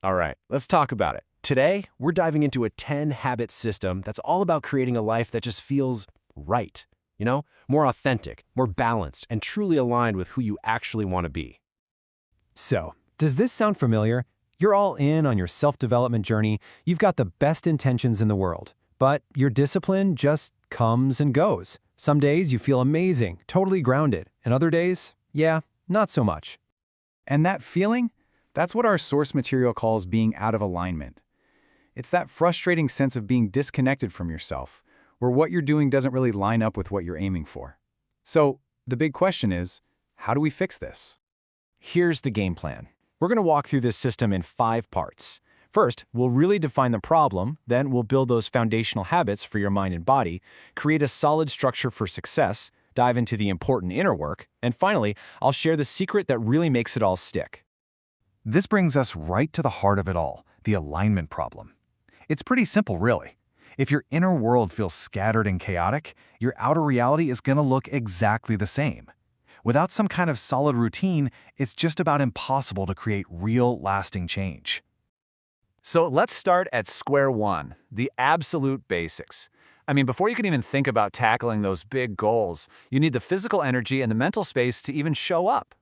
All right, let's talk about it. Today, we're diving into a 10-habit system that's all about creating a life that just feels right. More authentic, more balanced, and truly aligned with who you actually want to be. So, does this sound familiar? You're all in on your self-development journey, you've got the best intentions in the world, but your discipline just comes and goes. Some days you feel amazing, totally grounded, and other days, yeah, not so much. And that feeling? That's what our source material calls being out of alignment. It's that frustrating sense of being disconnected from yourself, where what you're doing doesn't really line up with what you're aiming for. So, the big question is, how do we fix this? Here's the game plan. We're going to walk through this system in 5 parts. First, we'll really define the problem, then we'll build those foundational habits for your mind and body, create a solid structure for success, dive into the important inner work, and finally, I'll share the secret that really makes it all stick. This brings us right to the heart of it all, the alignment problem. It's pretty simple, really. If your inner world feels scattered and chaotic, your outer reality is going to look exactly the same. Without some kind of solid routine, it's just about impossible to create real, lasting change. So let's start at square one, the absolute basics. Before you can even think about tackling those big goals, you need the physical energy and the mental space to even show up.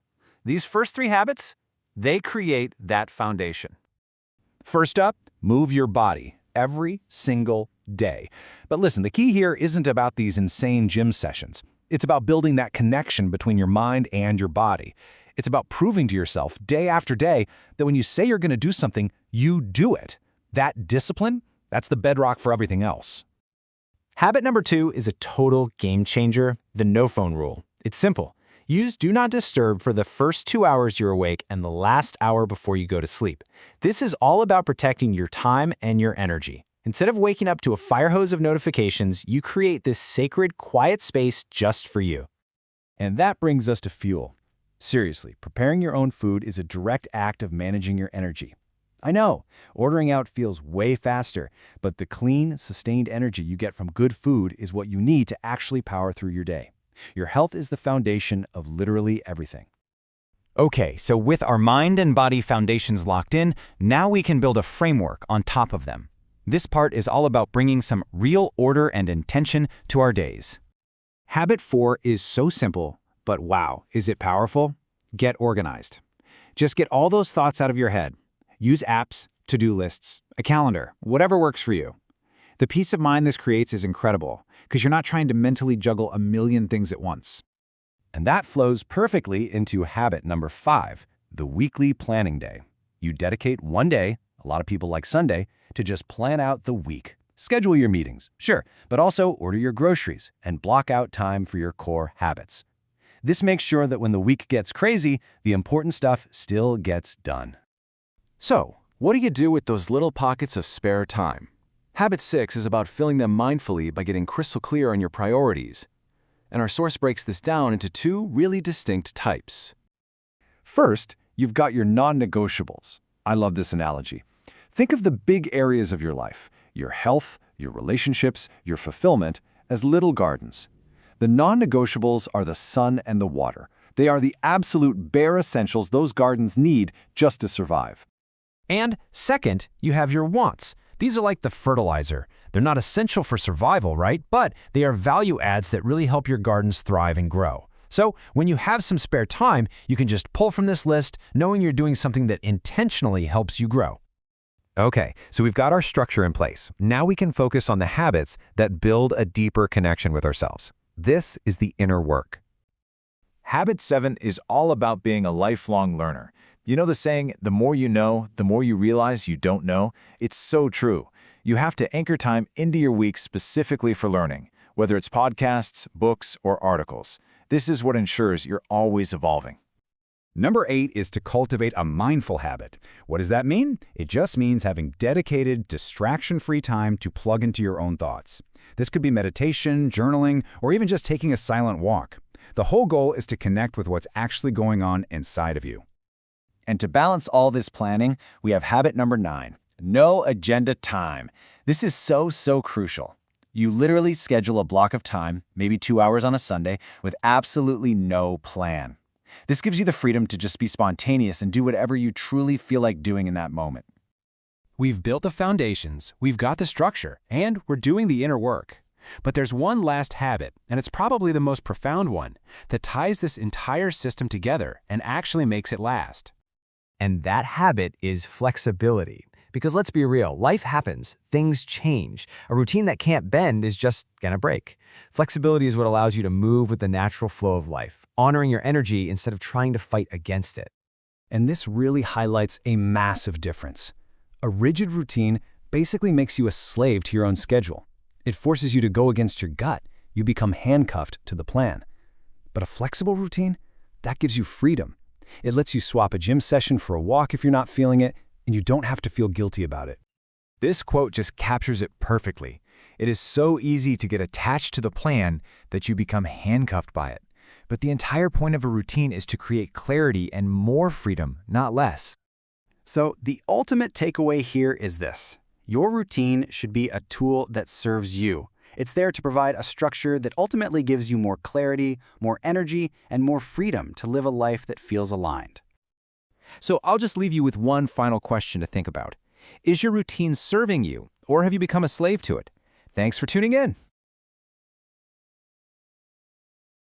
These first 3 habits, they create that foundation. First up, move your body every single day. But listen, the key here isn't about these insane gym sessions. It's about building that connection between your mind and your body. It's about proving to yourself day after day that when you say you're going to do something, you do it. That discipline, that's the bedrock for everything else. Habit number 2 is a total game changer, the no phone rule. It's simple. Use Do Not Disturb for the first 2 hours you're awake and the last hour before you go to sleep. This is all about protecting your time and your energy. Instead of waking up to a fire hose of notifications, you create this sacred, quiet space just for you. And that brings us to fuel. Seriously, preparing your own food is a direct act of managing your energy. I know, ordering out feels way faster, but the clean, sustained energy you get from good food is what you need to actually power through your day. Your health is the foundation of literally everything. Okay, so with our mind and body foundations locked in, now we can build a framework on top of them. This part is all about bringing some real order and intention to our days. Habit 4 is so simple, but wow, is it powerful? Get organized. Just get all those thoughts out of your head. Use apps, to-do lists, a calendar, whatever works for you. The peace of mind this creates is incredible, because you're not trying to mentally juggle a million things at once. And that flows perfectly into habit number 5, the weekly planning day. You dedicate one day, a lot of people like Sunday, to just plan out the week. Schedule your meetings, sure, but also order your groceries and block out time for your core habits. This makes sure that when the week gets crazy, the important stuff still gets done. So, what do you do with those little pockets of spare time? Habit 6 is about filling them mindfully by getting crystal clear on your priorities. And our source breaks this down into 2 really distinct types. First, you've got your non-negotiables. I love this analogy. Think of the big areas of your life, your health, your relationships, your fulfillment, as little gardens. The non-negotiables are the sun and the water. They are the absolute bare essentials those gardens need just to survive. And second, you have your wants. These are like the fertilizer. They're not essential for survival, right? But they are value adds that really help your gardens thrive and grow. So when you have some spare time, you can just pull from this list, knowing you're doing something that intentionally helps you grow. Okay, so we've got our structure in place. Now we can focus on the habits that build a deeper connection with ourselves. This is the inner work. Habit 7 is all about being a lifelong learner. You know the saying, the more you know, the more you realize you don't know? It's so true. You have to anchor time into your week specifically for learning, whether it's podcasts, books, or articles. This is what ensures you're always evolving. Number 8 is to cultivate a mindful habit. What does that mean? It just means having dedicated, distraction-free time to plug into your own thoughts. This could be meditation, journaling, or even just taking a silent walk. The whole goal is to connect with what's actually going on inside of you. And to balance all this planning, we have habit number 9, no agenda time. This is so crucial. You literally schedule a block of time, maybe 2 hours on a Sunday, with absolutely no plan. This gives you the freedom to just be spontaneous and do whatever you truly feel like doing in that moment. We've built the foundations, we've got the structure, and we're doing the inner work. But there's one last habit, and it's probably the most profound one, that ties this entire system together and actually makes it last. And that habit is flexibility. Because let's be real, life happens, things change. A routine that can't bend is just gonna break. Flexibility is what allows you to move with the natural flow of life, honoring your energy instead of trying to fight against it. And this really highlights a massive difference. A rigid routine basically makes you a slave to your own schedule. It forces you to go against your gut. You become handcuffed to the plan. But a flexible routine, that gives you freedom. It lets you swap a gym session for a walk if you're not feeling it, and you don't have to feel guilty about it. This quote just captures it perfectly. It is so easy to get attached to the plan that you become handcuffed by it. But the entire point of a routine is to create clarity and more freedom, not less. So the ultimate takeaway here is this. Your routine should be a tool that serves you. It's there to provide a structure that ultimately gives you more clarity, more energy, and more freedom to live a life that feels aligned. So I'll just leave you with one final question to think about. Is your routine serving you, or have you become a slave to it? Thanks for tuning in.